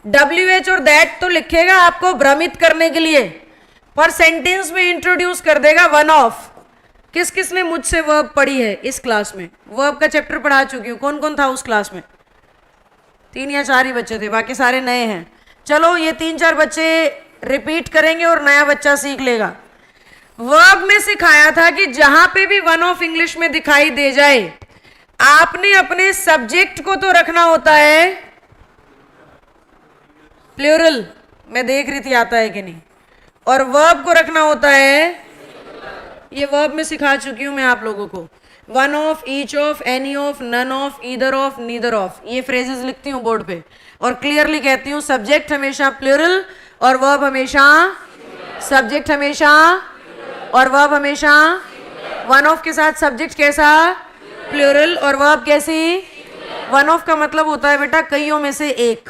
WH और that तो लिखेगा आपको भ्रमित करने के लिए, पर सेंटेंस में इंट्रोड्यूस कर देगा वन ऑफ। किस किसने मुझसे वर्ब पढ़ी है इस क्लास में? वर्ब का चैप्टर पढ़ा चुकी हूं। कौन कौन था उस क्लास में? 3 या 4 ही बच्चे थे, बाकी सारे नए हैं। चलो ये 3-4 बच्चे रिपीट करेंगे और नया बच्चा सीख लेगा। वर्ब में सिखाया था कि जहां पे भी वन ऑफ इंग्लिश में दिखाई दे जाए, आपने अपने सब्जेक्ट को तो रखना होता है प्लूरल, मैं देख रही थी आता है कि नहीं, और वर्ब को रखना होता है, ये वर्ब में सिखा चुकी हूं मैं आप लोगों को, one of, each of, any of, none of, either of, neither of. ये फ्रेजेस लिखती हूं बोर्ड पे और क्लियरली कहती हूं सब्जेक्ट हमेशा प्लूरल और वर्ब हमेशा, सब्जेक्ट हमेशा और वर्ब हमेशा, वन ऑफ के साथ सब्जेक्ट कैसा? प्लूरल, और वर्ब कैसी? वन ऑफ का मतलब होता है बेटा कईयों में से एक।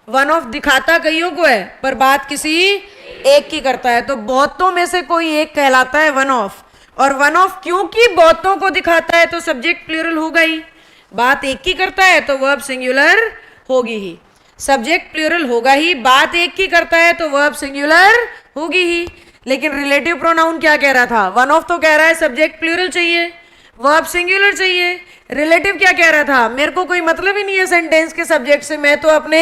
वन ऑफ दिखाता कईयों को है पर बात किसी एक की करता है, तो बहुतों में से कोई एक कहलाता है वन ऑफ। और वन ऑफ क्योंकि बहुतों को दिखाता है तो सब्जेक्ट प्लूरल होगा ही, बात एक की करता है तो वर्ब सिंगुलर होगी ही, सब्जेक्ट प्लूरल होगा ही, बात एक की करता है तो वर्ब सिंगुलर होगी ही। लेकिन रिलेटिव प्रोनाउन क्या कह रहा था? वन ऑफ तो कह रहा है सब्जेक्ट प्लूरल चाहिए, वर्ब सिंगुलर चाहिए। रिलेटिव क्या कह रहा था? मेरे को कोई मतलब ही नहीं है सेंटेंस के सब्जेक्ट से, मैं तो अपने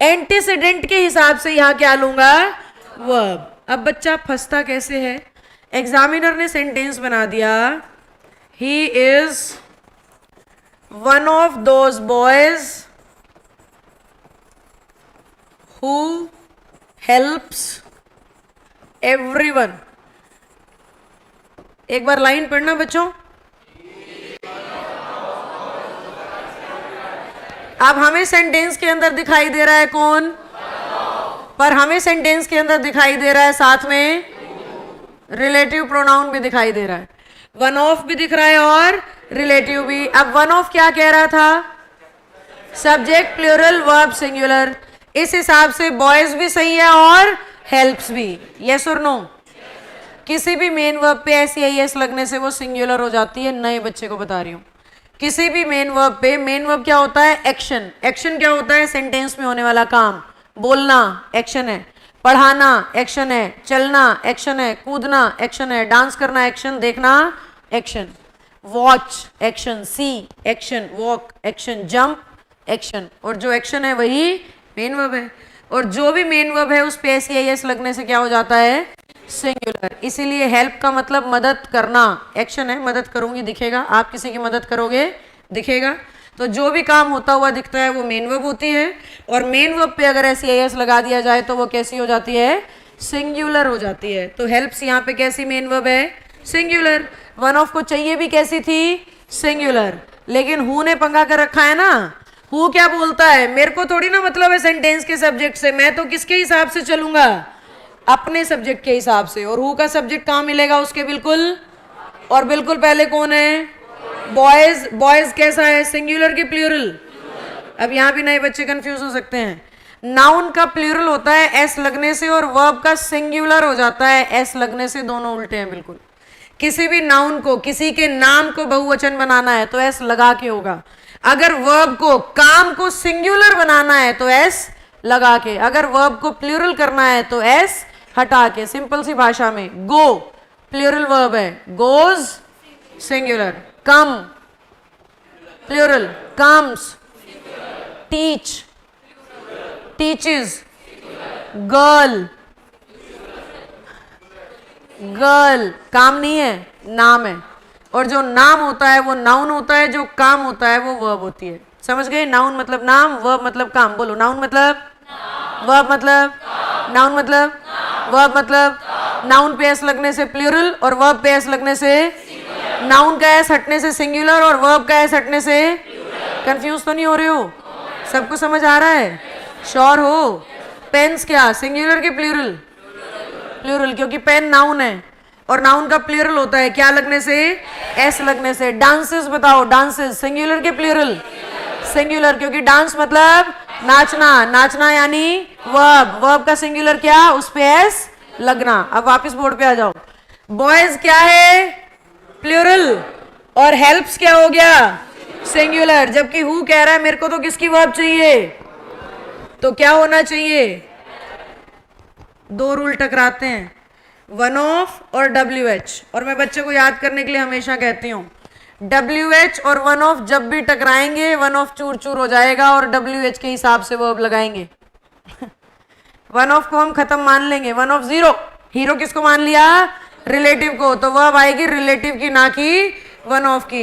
एंटीसीडेंट के हिसाब से यहां क्या लूंगा? वर्ब। अब बच्चा फंसता कैसे है? एग्जामिनर ने सेंटेंस बना दिया, he is one of those boys who helps everyone. एक बार लाइन पढ़ना बच्चों। अब हमें सेंटेंस के अंदर दिखाई दे रहा है कौन? पर हमें सेंटेंस के अंदर दिखाई दे रहा है साथ में रिलेटिव प्रोनाउन भी दिखाई दे रहा है, वन ऑफ भी दिख रहा है और रिलेटिव भी। अब वन ऑफ क्या कह रहा था? Subject plural, verb singular. इस हिसाब से बॉयज भी सही है और हेल्प्स भी। यस और नो? किसी भी मेन वर्ब पे ऐसी एस लगने से वो सिंगुलर हो जाती है, नए बच्चे को बता रही हूं। किसी भी मेन वर्ब पे, मेन वर्ब क्या होता है? एक्शन। एक्शन क्या होता है? सेंटेंस में होने वाला काम। बोलना एक्शन है, पढ़ाना एक्शन है, चलना एक्शन है, कूदना एक्शन है, डांस करना एक्शन, देखना action, watch action, see action, walk action, jump action. और जो एक्शन है वही मेन वर्ब है, और जो भी मेन वर्ब है उस पे एस लगने से क्या हो जाता है? सिंगुलर। इसीलिए हेल्प का मतलब मदद करना, एक्शन है, मदद करूंगी दिखेगा, आप किसी की मदद करोगे दिखेगा। तो जो भी काम होता हुआ दिखता है वो मेन वर्ब होती है, और मेन वर्ब पे अगर एस लगा दिया जाए तो वो कैसी हो जाती है? सिंगुलर हो जाती है। तो हेल्प्स यहाँ पे कैसी मेन वर्ब है? सिंगुलर। वन ऑफ को चाहिए भी कैसी थी? सिंगुलर। लेकिन हु ने पंगा कर रखा है ना, हु क्या बोलता है? मेरे को थोड़ी ना मतलब है सेंटेंस के सब्जेक्ट से, मैं तो किसके हिसाब से चलूंगा? अपने सब्जेक्ट के हिसाब से। और हु का सब्जेक्ट कहाँ मिलेगा? उसके बिल्कुल, और बिल्कुल पहले कौन है? बॉयज। बॉयज कैसा है? सिंगुलर की प्लूरल? अब यहाँ भी नए बच्चे कंफ्यूज हो सकते हैं। नाउन का प्लूरल होता है एस लगने से, और वर्ब का सिंगुलर हो जाता है एस लगने से, दोनों उल्टे हैं बिल्कुल। किसी भी नाउन को, किसी के नाम को बहुवचन बनाना है तो एस लगा के होगा। अगर वर्ब को, काम को सिंगुलर बनाना है तो एस लगा के, अगर वर्ब को प्लूरल करना है तो एस हटा के। सिंपल सी भाषा में, गो प्लूरल वर्ब है, goes singular, come plural, comes, teach teaches, girl girl, काम नहीं है नाम है, और जो नाम होता है वो नाउन होता है, जो काम होता है वो वर्ब होती है। समझ गए? नाउन मतलब नाम, वर्ब मतलब काम। बोलो, नाउन मतलब वर्ब मतलब नाउन मतलब वर्ब मतलब नाउन पे एस लगने से प्लूरल और वर्ब पे एस लगने से, नाउन का एस हटने से सिंगुलर और वर्ब का एस हटने से। कंफ्यूज तो नहीं हो रहे हो? सबको समझ आ रहा है? श्योर हो? पेन्स क्या, सिंगुलर की प्लूरल? प्लूरल, क्योंकि पेन नाउन है और नाउन का प्लूरल होता है क्या लगने से? एस लगने से। डांसेस बताओ, डांसेस सिंगुलर के प्लूरल? सिंगुलर, क्योंकि डांस मतलब नाचना, नाचना यानी वर्ब, वर्ब का सिंगुलर क्या? उस पे एस लगना। अब वापस बोर्ड पे आ जाओ। बॉयज क्या है? प्लूरल, और हेल्प्स क्या हो गया? सिंगुलर। जबकि हु कह रहा है मेरे को तो किसकी वर्ब चाहिए? तो क्या होना चाहिए, दो रूल टकराते हैं, वन ऑफ और WH। और मैं बच्चे को याद करने के लिए हमेशा कहती हूँ WH और वन ऑफ जब भी टकराएंगे वन ऑफ चूर चूर हो जाएगा और WH के हिसाब से वर्ब लगाएंगे। वन ऑफ को हम खत्म मान लेंगे, वन ऑफ जीरो, हीरो किसको मान लिया, रिलेटिव को, तो वर्ब आएगी रिलेटिव की ना कि वन ऑफ की।